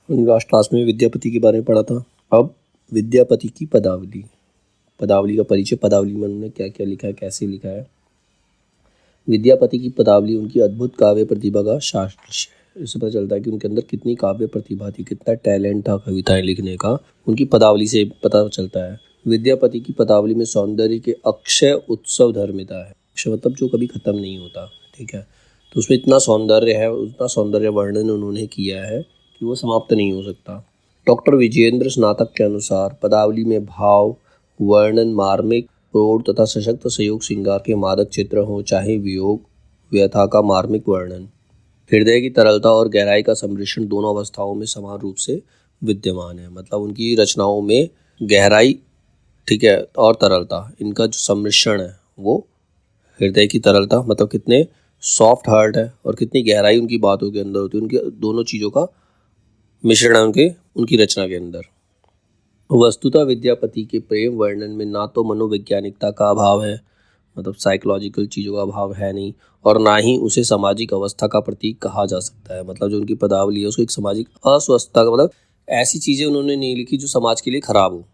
Last class में विद्यापति के बारे में पढ़ा था। अब विद्यापति की पदावली, पदावली का परिचय, पदावली में उन्होंने क्या क्या लिखा है, कैसे लिखा है। विद्यापति की पदावली उनकी अद्भुत काव्य प्रतिभा का साक्ष्य है। इससे पता चलता है कि उनके अंदर कितनी काव्य प्रतिभा थी, कितना टैलेंट था कविताएं लिखने का, उनकी पदावली से पता चलता है। विद्यापति की पदावली में सौंदर्य के अक्षय उत्सव धर्मिता है, मतलब जो कभी खत्म नहीं होता। ठीक है, तो उसमें इतना सौंदर्य है, उतना सौंदर्य वर्णन उन्होंने किया है कि वो समाप्त नहीं हो सकता। डॉक्टर विजयेंद्र स्नातक के अनुसार पदावली में भाव, वर्णन, मार्मिक, प्रौढ़ तथा सशक्त संयोग श्रृंगार के मादक चित्र हों, चाहे वियोग व्यथा का मार्मिक वर्णन, हृदय की तरलता और गहराई का सम्मिश्रण दोनों अवस्थाओं में समान रूप से विद्यमान है। मतलब उनकी रचनाओं में गहराई, ठीक है, और तरलता, इनका जो सम्मिश्रण है वो हृदय की तरलता, मतलब कितने सॉफ्ट हार्ट है, और कितनी गहराई उनकी बातों के अंदर होती है, उनके दोनों चीज़ों का मिश्रण है उनकी रचना के अंदर। वस्तुतः विद्यापति के प्रेम वर्णन में ना तो मनोवैज्ञानिकता का अभाव है, मतलब साइकोलॉजिकल चीज़ों का अभाव है नहीं, और ना ही उसे सामाजिक अवस्था का प्रतीक कहा जा सकता है। मतलब जो उनकी पदावली है उसको एक सामाजिक अस्वस्थता का, मतलब ऐसी चीज़ें उन्होंने नहीं लिखी जो समाज के लिए खराब हो,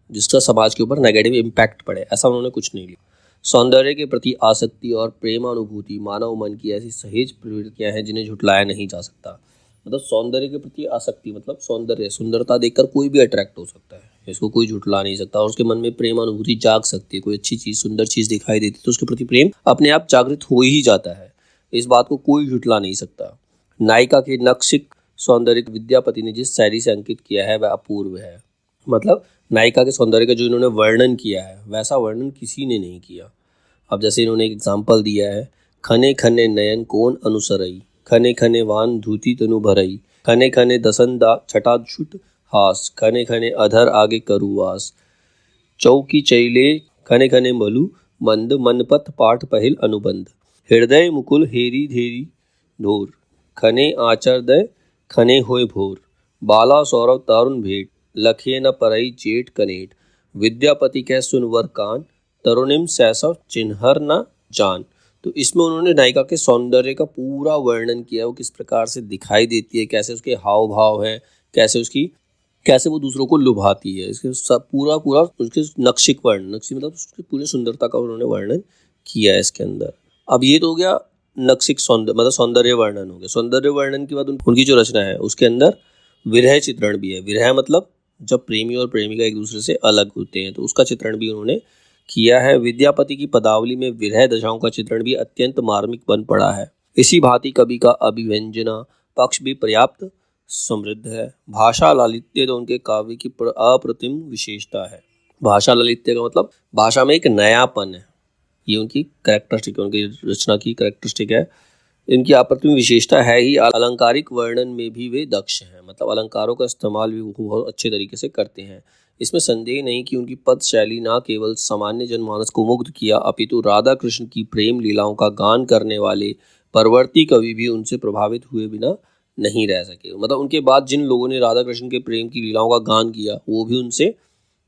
जिसका समाज के ऊपर नेगेटिव इम्पैक्ट पड़े, ऐसा उन्होंने कुछ नहीं लिखा। सौंदर्य के प्रति आसक्ति और प्रेमानुभूति मानव मन की ऐसी सहेज प्रवृत्तियां हैं जिन्हें झुटलाया नहीं जा सकता। मतलब सौंदर्य के प्रति आसक्ति, मतलब सौंदर्य, सुंदरता देखकर कोई भी अट्रैक्ट हो सकता है, इसको कोई झुटला नहीं सकता, और उसके मन में प्रेमानुभूति जाग सकती है। कोई अच्छी चीज़, सुंदर चीज़ दिखाई देती तो उसके प्रति प्रेम अपने आप जागृत हो ही जाता है, इस बात को कोई झुटला नहीं सकता। नायिका के नक्शिक सौंदर्य विद्यापति ने जिस शैली से अंकित किया है वह अपूर्व है। मतलब नायिका के सौंदर्य का जो इन्होंने वर्णन किया है वैसा वर्णन किसी ने नहीं किया। अब जैसे इन्होंने एक एग्जाम्पल दिया है, खने खने नयन कौन अनुसरई, खने खने वान धूति तनु भरई, खने खने दसंदा छटा छुट हास, खने खने अधर आगे करुवास, चौकी चैले खने खने मलु मंद, मनपथ पाठ पहिल अनुबंध, हृदय मुकुल हेरी धेरी ढोर, खने आचर दय खने होय भोर, बाला सौरव तारुण भेंट, लखे न परई जेठ कनेट, विद्यापति कह सुनवर कान, तरुणिम सैसव चिन्हर न जान। तो इसमें उन्होंने नायिका के सौंदर्य का पूरा वर्णन किया, वो किस प्रकार से दिखाई देती है, कैसे उसके हाव भाव है, कैसे वो दूसरों को लुभाती है, इसके सब पूरा उसके नक्शिक वर्णन, नक्शी मतलब उसकी पूरी सुंदरता का उन्होंने वर्णन किया है इसके अंदर। अब ये तो हो गया नक्शिक सौंदर्य, मतलब सौंदर्य वर्णन हो गया। सौंदर्य वर्णन के बाद उनकी जो रचना है उसके अंदर विरह चित्रण भी है। विरह मतलब जब प्रेमी और प्रेमिका एक दूसरे से अलग होते हैं तो उसका चित्रण भी उन्होंने किया है। विद्यापति की पदावली में विरह दशाओं का चित्रण भी अत्यंत मार्मिक बन पड़ा है। इसी भांति कवि का अभिव्यंजना पक्ष भी पर्याप्त समृद्ध है। भाषा लालित्य तो उनके काव्य की अप्रतिम विशेषता है। भाषा लालित्य का मतलब भाषा में एक नयापन है, ये उनकी कैरेक्टरिस्टिक है, उनकी रचना की कैरेक्टरिस्टिक है। इनकी अप्रतिम विशेषता है ही अलंकारिक वर्णन में भी वे दक्ष हैं, मतलब अलंकारों का इस्तेमाल भी वो बहुत अच्छे तरीके से करते हैं। इसमें संदेह नहीं कि उनकी पद शैली न केवल सामान्य जनमानस को मुग्ध किया अपितु राधा कृष्ण की प्रेम लीलाओं का गान करने वाले परवर्ती कवि भी उनसे प्रभावित हुए बिना नहीं रह सके। मतलब उनके बाद जिन लोगों ने राधा कृष्ण के प्रेम की लीलाओं का गान किया वो भी उनसे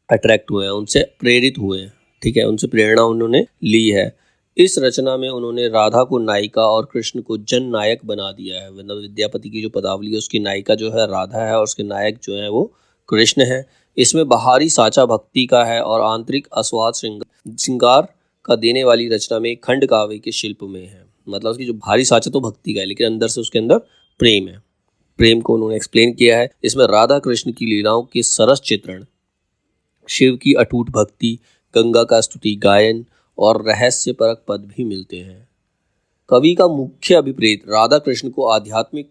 अट्रैक्ट हुए हैं, उनसे प्रेरित हुए हैं। ठीक है, उनसे प्रेरणा उन्होंने ली है। इस रचना में उन्होंने राधा को नायिका और कृष्ण को जन नायक बना दिया है। मतलब विद्यापति की जो पदावली है उसकी नायिका जो है राधा है और उसके नायक जो है वो कृष्ण है। इसमें बाहरी साचा भक्ति का है और आंतरिक आस्वाद श्रृंगार का देने वाली रचना में खंड काव्य के शिल्प में है। मतलब उसकी जो बाहरी साचा तो भक्ति का है लेकिन अंदर से उसके अंदर प्रेम है, प्रेम को उन्होंने एक्सप्लेन किया है। इसमें राधा कृष्ण की लीलाओं के सरस चित्रण, शिव की अटूट भक्ति, गंगा का स्तुति गायन और रहस्य परक पद भी मिलते हैं। कवि का मुख्य अभिप्रेत राधा कृष्ण के आध्यात्मिक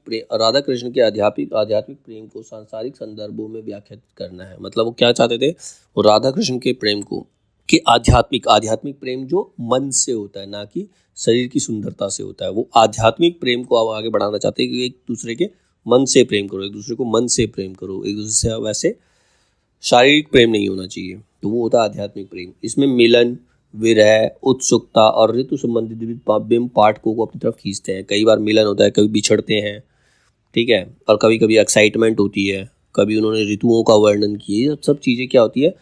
प्रेम को सांसारिक संदर्भों में व्याख्यात करना है। मतलब वो क्या चाहते थे, वो राधा कृष्ण के प्रेम को कि आध्यात्मिक प्रेम जो मन से होता है, ना कि शरीर की सुंदरता से होता है। वो आध्यात्मिक प्रेम को आप आगे बढ़ाना चाहते हैं कि एक दूसरे के मन से प्रेम करो, एक दूसरे को मन से प्रेम करो, एक दूसरे से वैसे शारीरिक प्रेम नहीं होना चाहिए, तो वो होता है आध्यात्मिक प्रेम। इसमें मिलन, विरह, उत्सुकता और ऋतु संबंधित विभिन्न पाठकों को अपनी तरफ खींचते हैं। कई बार मिलन होता है, कभी बिछड़ते हैं, ठीक है, और कभी कभी एक्साइटमेंट होती है, कभी उन्होंने ऋतुओं का वर्णन किया। ये सब चीज़ें क्या होती है,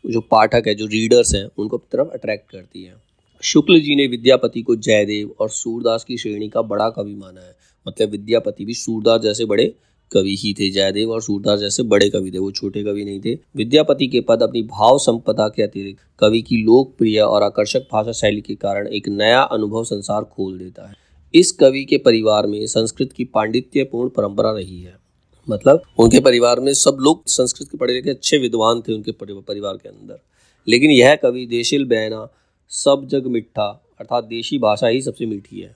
जो पाठक है, जो रीडर्स हैं, उनको अपनी तरफ अट्रैक्ट करती है। शुक्ल जी ने विद्यापति को जयदेव और सूरदास की श्रेणी का बड़ा कवि माना है। मतलब विद्यापति भी सूरदास जैसे बड़े कवि ही थे। जयदेव और सूरदास जैसे बड़े कवि थे, वो छोटे कवि नहीं थे। विद्यापति के पद अपनी भाव संपदा के अतिरिक्त कवि की लोकप्रिय और आकर्षक भाषा शैली के कारण एक नया अनुभव संसार खोल देता है। इस कवि के परिवार में संस्कृत की पांडित्यपूर्ण परंपरा रही है। मतलब उनके परिवार में सब लोग संस्कृत के पढ़े लिखे अच्छे विद्वान थे उनके परिवार के अंदर। लेकिन यह कवि देशिल बहना सब जग मिठा, अर्थात देशी भाषा ही सबसे मीठी है।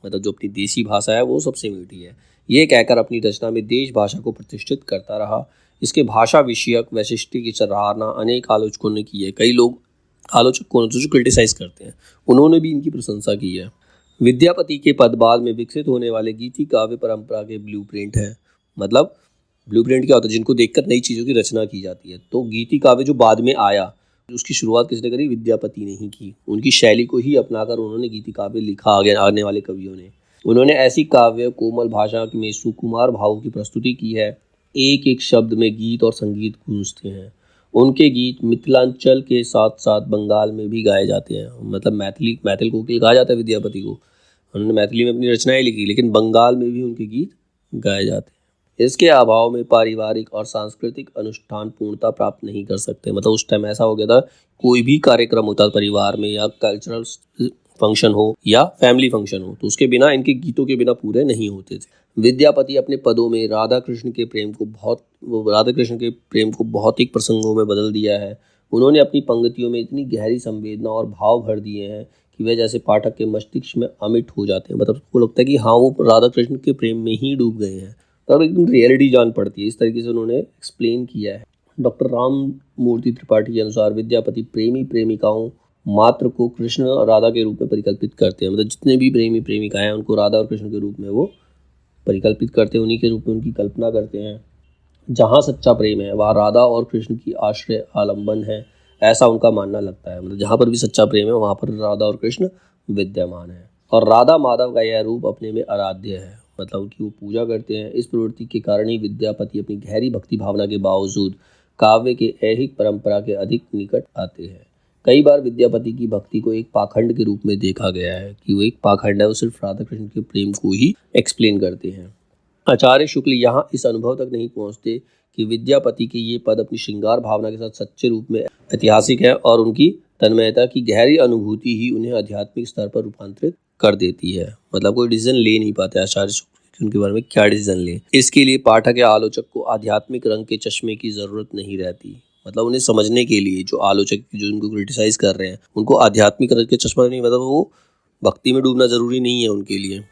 मतलब जो अपनी देसी भाषा है वो सबसे मीठी है, ये कहकर अपनी रचना में देश भाषा को प्रतिष्ठित करता रहा। इसके भाषा विषयक वैशिष्ट्य की सराहना अनेक आलोचकों ने की है। कई लोग आलोचक कौन जो क्रिटिसाइज करते हैं, उन्होंने भी इनकी प्रशंसा की है। विद्यापति के पद बाद में विकसित होने वाले गीति काव्य परंपरा के ब्लूप्रिंट है। मतलब ब्लूप्रिंट क्या होता है? जिनको देखकर नई चीज़ों की रचना की जाती है। तो गीति काव्य जो बाद में आया, उसकी शुरुआत किसने करी? विद्यापति ने ही की। उनकी शैली को ही अपनाकर उन्होंने गीति काव्य लिखा आगे आने वाले कवियों ने। उन्होंने ऐसी काव्य कोमल भाषा में सुकुमार भावों की प्रस्तुति की है। एक एक शब्द में गीत और संगीत गूंजते हैं। उनके गीत मिथिलांचल के साथ साथ बंगाल में भी गाए जाते हैं। मतलब मैथिल कोकिल कहा जाता है विद्यापति को। उन्होंने मैथिली में अपनी रचनाएं लिखी, लेकिन बंगाल में भी उनके गीत गाए जाते हैं। इसके अभाव में पारिवारिक और सांस्कृतिक अनुष्ठान पूर्णता प्राप्त नहीं कर सकते। मतलब उस टाइम ऐसा हो गया था, कोई भी कार्यक्रम होता परिवार में या कल्चरल फंक्शन हो या फैमिली फंक्शन हो, तो उसके बिना, इनके गीतों के बिना पूरे नहीं होते थे। विद्यापति अपने पदों में राधा कृष्ण के प्रेम को भौतिक प्रसंगों में बदल दिया है। उन्होंने अपनी पंक्तियों में इतनी गहरी संवेदना और भाव भर दिए हैं कि वे जैसे पाठक के मस्तिष्क में अमिट हो जाते हैं। मतलब उसको लगता है कि हाँ, वो राधा कृष्ण के प्रेम में ही डूब गए हैं, तब एकदम रियलिटी जान पड़ती है। इस तरीके से उन्होंने एक्सप्लेन किया है। डॉक्टर राम मूर्ति त्रिपाठी के अनुसार विद्यापति प्रेमी प्रेमिकाओं मात्र को कृष्ण और राधा के रूप में परिकल्पित करते हैं। मतलब जितने भी प्रेमी प्रेमिकाएं हैं उनको राधा और कृष्ण के रूप में वो परिकल्पित करते हैं, उन्हीं के रूप में उनकी कल्पना करते हैं। जहाँ सच्चा प्रेम है वहाँ राधा और कृष्ण की आश्रय आलम्बन है, ऐसा उनका मानना लगता है। मतलब जहाँ पर भी सच्चा प्रेम है वहाँ पर राधा और कृष्ण विद्यमान है। और राधा माधव का यह रूप अपने में आराध्य है। मतलब उनकी वो पूजा करते हैं। इस प्रवृत्ति के कारण ही विद्यापति अपनी गहरी भक्ति भावना के बावजूद काव्य के ऐहिक परंपरा के अधिक निकट आते हैं। कई बार विद्यापति की भक्ति को एक पाखंड के रूप में देखा गया है कि वो एक पाखंड है, वो सिर्फ राधा कृष्ण के प्रेम को ही एक्सप्लेन करते हैं। आचार्य शुक्ल यहाँ इस अनुभव तक नहीं पहुँचते कि विद्यापति के ये पद अपनी श्रृंगार भावना के साथ सच्चे रूप में ऐतिहासिक है और उनकी तन्मयता की गहरी अनुभूति ही उन्हें आध्यात्मिक स्तर पर रूपांतरित कर देती है। मतलब कोई डिसीजन ले नहीं पाते आचार्य शुक्ल उनके बारे में क्या डिसीजन ले। इसके लिए पाठक या आलोचक को आध्यात्मिक रंग के चश्मे की जरूरत नहीं रहती। मतलब उन्हें समझने के लिए जो आलोचक जो उनको क्रिटिसाइज कर रहे हैं उनको आध्यात्मिक रंग के चश्मा नहीं, मतलब वो भक्ति में डूबना जरूरी नहीं है उनके लिए।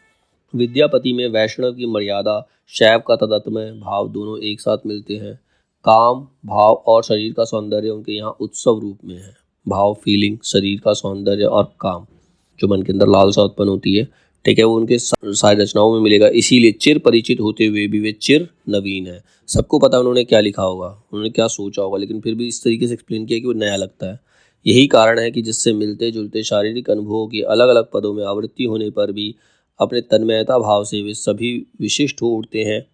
विद्यापति में वैष्णव की मर्यादा, शैव का तादात्म्य भाव दोनों एक साथ मिलते हैं। काम भाव और शरीर का सौंदर्य उनके यहाँ उत्सव रूप में है। भाव, फीलिंग, शरीर का सौंदर्य और काम, जो मन के अंदर लालसा उत्पन्न होती है, ठीक है, वो उनके सारी रचनाओं में मिलेगा। इसीलिए चिर परिचित होते हुए भी वे चिर नवीन है। सबको पता उन्होंने क्या लिखा होगा, उन्होंने क्या सोचा होगा, लेकिन फिर भी इस तरीके से एक्सप्लेन किया कि वो नया लगता है। यही कारण है कि जिससे मिलते जुलते शारीरिक अनुभवों की अलग अलग पदों में आवृत्ति होने पर भी अपने तन्मयता भाव से वे सभी विशिष्ट हो उठते हैं।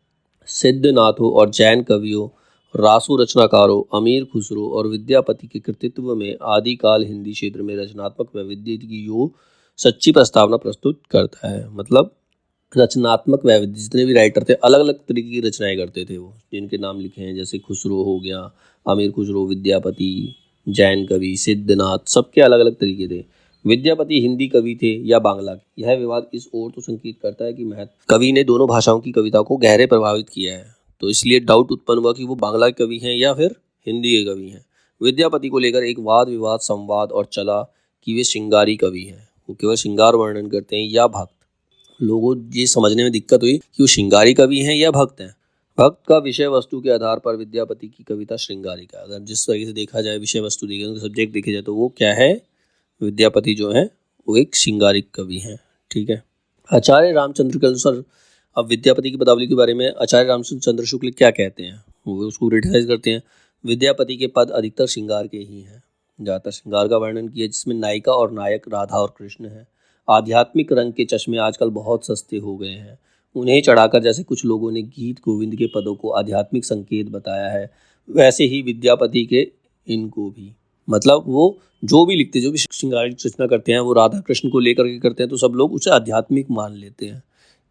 सिद्धनाथों और जैन कवियों, रासु रचनाकारों, अमीर खुसरो और विद्यापति के कृतित्व में आदिकाल हिंदी क्षेत्र में रचनात्मक वैविध्य की यो सच्ची प्रस्तावना प्रस्तुत करता है। मतलब रचनात्मक वैविध्य, जितने भी राइटर थे अलग अलग तरीके की रचनाएं करते थे वो, जिनके नाम लिखे हैं, जैसे खुसरो हो गया, अमीर खुसरो, विद्यापति, जैन कवि, सिद्धनाथ, सबके अलग अलग तरीके थे। विद्यापति हिंदी कवि थे या बांग्ला के, यह विवाद इस ओर तो संकेत करता है कि कवि ने दोनों भाषाओं की कविता को गहरे प्रभावित किया है। तो इसलिए डाउट उत्पन्न हुआ कि वो बांग्ला के कवि हैं या फिर हिंदी के कवि हैं। विद्यापति को लेकर एक वाद विवाद संवाद और चला कि वे श्रृंगारी कवि हैं, वो केवल श्रृंगार वर्णन करते हैं या भक्त। लोगों ये समझने में दिक्कत हुई कि वो श्रृंगारी कवि हैं या भक्त हैं। भक्त का विषय वस्तु के आधार पर विद्यापति की कविता श्रृंगारिक है। अगर जिस तरीके से देखा जाए, विषय वस्तु देखे, सब्जेक्ट देखे जाए, तो वो क्या है, विद्यापति जो है वो एक श्रृंगारिक कवि हैं। ठीक है। आचार्य रामचंद्र के अनुसार, अब विद्यापति की पदावली के बारे में आचार्य रामचंद्र शुक्ल क्या कहते हैं, वो उसको क्रिटिसाइज करते हैं। विद्यापति के पद अधिकतर श्रृंगार के ही हैं, ज़्यादातर श्रृंगार का वर्णन किया, जिसमें नायिका और नायक राधा और कृष्ण है। आध्यात्मिक रंग के चश्मे आजकल बहुत सस्ते हो गए हैं, उन्हें चढ़ाकर जैसे कुछ लोगों ने गीत गोविंद के पदों को आध्यात्मिक संकेत बताया है, वैसे ही विद्यापति के इनको भी। मतलब वो जो भी लिखते, जो भी श्रृंगारिक रचना करते हैं, वो राधा कृष्ण को लेकर के करते हैं, तो सब लोग उसे आध्यात्मिक मान लेते हैं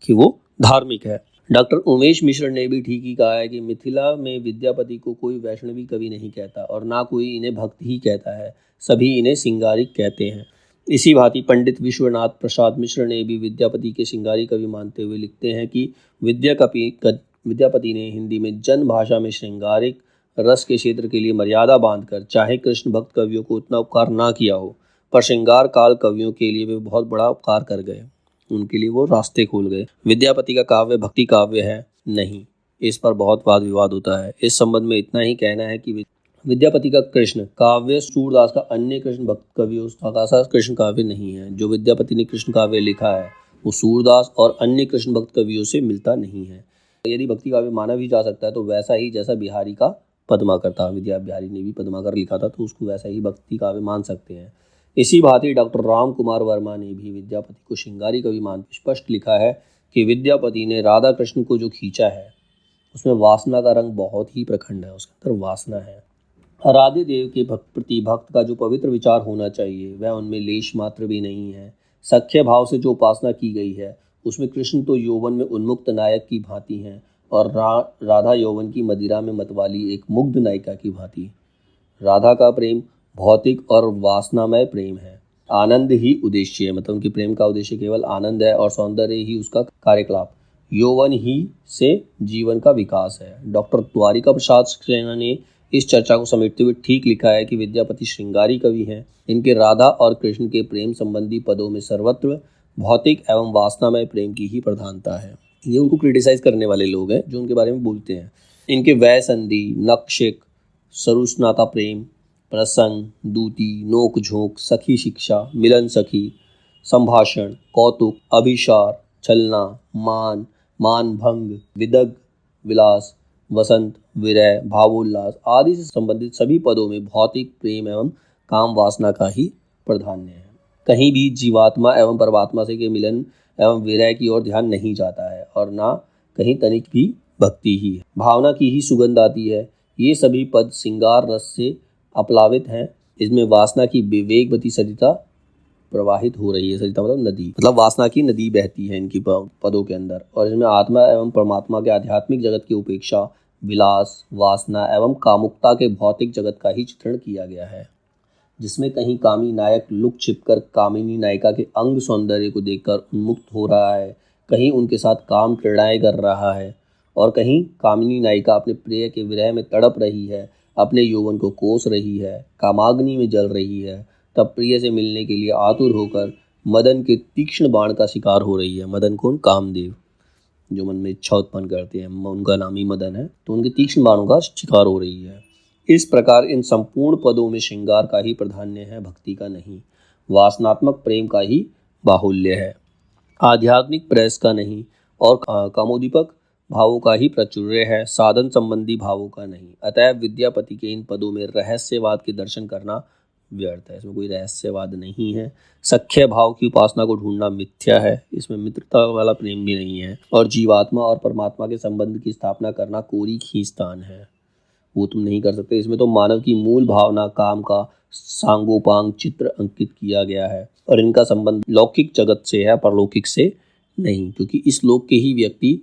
कि वो धार्मिक है। डॉक्टर उमेश मिश्र ने भी ठीक ही कहा है कि मिथिला में विद्यापति को कोई वैष्णवी कवि नहीं कहता और ना कोई इन्हें भक्त ही कहता है, सभी इन्हें सिंगारिक कहते हैं। इसी भांति पंडित विश्वनाथ प्रसाद मिश्र ने भी विद्यापति के सिंगारी कवि मानते हुए लिखते हैं कि विद्यापति ने हिंदी में जन भाषा में श्रृंगारिक रस के क्षेत्र के लिए मर्यादा बांधकर चाहे कृष्ण भक्त कवियों को उतना उपकार ना किया हो, पर श्रृंगार काल कवियों के लिए वे बहुत बड़ा उपकार कर गए, उनके लिए वो रास्ते खोल गए। विद्यापति का काव्य भक्ति काव्य है नहीं, इस पर बहुत वाद विवाद होता है। इस संबंध में इतना ही कहना है कि विद्यापति का कृष्ण काव्य सूरदास का अन्य कृष्ण भक्त कवियों का सा कृष्ण काव्य नहीं है। जो विद्यापति ने कृष्ण काव्य लिखा है वो सूरदास और अन्य कृष्ण भक्त कवियों से मिलता नहीं है। यदि भक्ति काव्य माना भी जा सकता है तो वैसा ही जैसा बिहारी का पद्माकर था, विद्या बिहारी ने भी पद्माकर लिखा था, तो उसको वैसा ही भक्ति काव्य मान सकते हैं। इसी भांति डॉक्टर राम कुमार वर्मा ने भी विद्यापति को श्रृंगारी कवि मान स्पष्ट लिखा है कि विद्यापति ने राधा कृष्ण को जो खींचा है उसमें वासना का रंग बहुत ही प्रखंड है, उसके अंदर वासना है। राधे देव के प्रति भक्त का जो पवित्र विचार होना चाहिए वह उनमें लेश मात्र भी नहीं है। सख्य भाव से जो उपासना की गई है उसमें कृष्ण तो यौवन में उन्मुक्त नायक की भांति हैं और राधा यौवन की मदिरा में मतवाली एक मुग्ध नायिका की भांति। राधा का प्रेम भौतिक और वासनामय प्रेम है। आनंद ही उद्देश्य है, मतलब उनके प्रेम का उद्देश्य केवल आनंद है और सौंदर्य ही उसका कार्यकलाप। यौवन ही से जीवन का विकास है। डॉक्टर द्वारिका प्रसाद सक्सेना ने इस चर्चा को समेटते हुए ठीक लिखा है कि विद्यापति श्रृंगारी कवि हैं। इनके राधा और कृष्ण के प्रेम संबंधी पदों में सर्वत्र भौतिक एवं वासनामय प्रेम की ही प्रधानता है। ये उनको क्रिटिसाइज करने वाले लोग हैं जो उनके बारे में बोलते हैं। इनके वै संधि, नक्षिक, सरुस्नाता प्रेम, प्रसंग, दूती, नोक झोंक, सखी शिक्षा, मिलन सखी, संभाषण, कौतुक, अभिसार, छलना, मान भंग, विदग, विलास, वसंत, विरह, भावोल्लास आदि से संबंधित सभी पदों में भौतिक प्रेम एवं काम वासना का ही प्राधान्य है। कहीं भी जीवात्मा एवं परमात्मा से के मिलन एवं विरह की ओर ध्यान नहीं जाता है और ना कहीं तनिक भी भक्ति ही है। भावना की ही सुगंध आती है। ये सभी पद श्रृंगार रस से अपलावित हैं। इसमें वासना की विवेकवती सरिता प्रवाहित हो रही है। सरिता मतलब नदी, मतलब वासना की नदी बहती है इनकी पदों के अंदर। और इसमें आत्मा एवं परमात्मा के आध्यात्मिक जगत की उपेक्षा, विलास, वासना एवं कामुकता के भौतिक जगत का ही चित्रण किया गया है, जिसमें कहीं कामी नायक लुक छिपकर कामिनी नायिका के अंग सौंदर्य को देखकर उन्मुक्त हो रहा है, कहीं उनके साथ काम क्रीड़ाएं कर रहा है और कहीं कामिनी नायिका अपने प्रिय के विरह में तड़प रही है, अपने यौवन को कोस रही है, कामाग्नि में जल रही है। तब प्रिय से मिलने के लिए आतुर होकर मदन के तीक्ष्ण बाण का शिकार हो रही है। मदन कौन? कामदेव, जो मन में इच्छा उत्पन्न करते हैं, उनका नाम ही मदन है। तो उनके तीक्ष्ण बाणों का शिकार हो रही है। इस प्रकार इन संपूर्ण पदों में श्रृंगार का ही प्राधान्य है, भक्ति का नहीं। वासनात्मक प्रेम का ही बाहुल्य है, आध्यात्मिक प्रेस का नहीं, और कामोदीपक भावों का ही प्राचुर्य है, साधन संबंधी भावों का नहीं। अतएव विद्यापति के इन पदों में रहस्यवाद के दर्शन करना व्यर्थ है। इसमें कोई रहस्यवाद नहीं है। सख्य भाव की उपासना को ढूंढना मिथ्या है। इसमें मित्रता वाला प्रेम भी नहीं है। और जीवात्मा और परमात्मा के संबंध की स्थापना करना कोरी खींचतान है, वो तुम नहीं कर सकते। इसमें तो मानव की मूल भावना काम का सांगोपांग चित्र अंकित किया गया है और इनका संबंध लौकिक जगत से है, परलौकिक से नहीं। क्योंकि इस लोक के ही व्यक्ति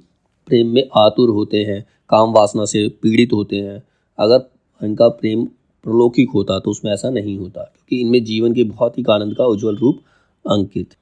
प्रेम में आतुर होते हैं, काम वासना से पीड़ित होते हैं। अगर इनका प्रेम प्रलौकिक होता तो उसमें ऐसा नहीं होता, क्योंकि इनमें जीवन के भौतिक आनंद का उज्जवल रूप अंकित।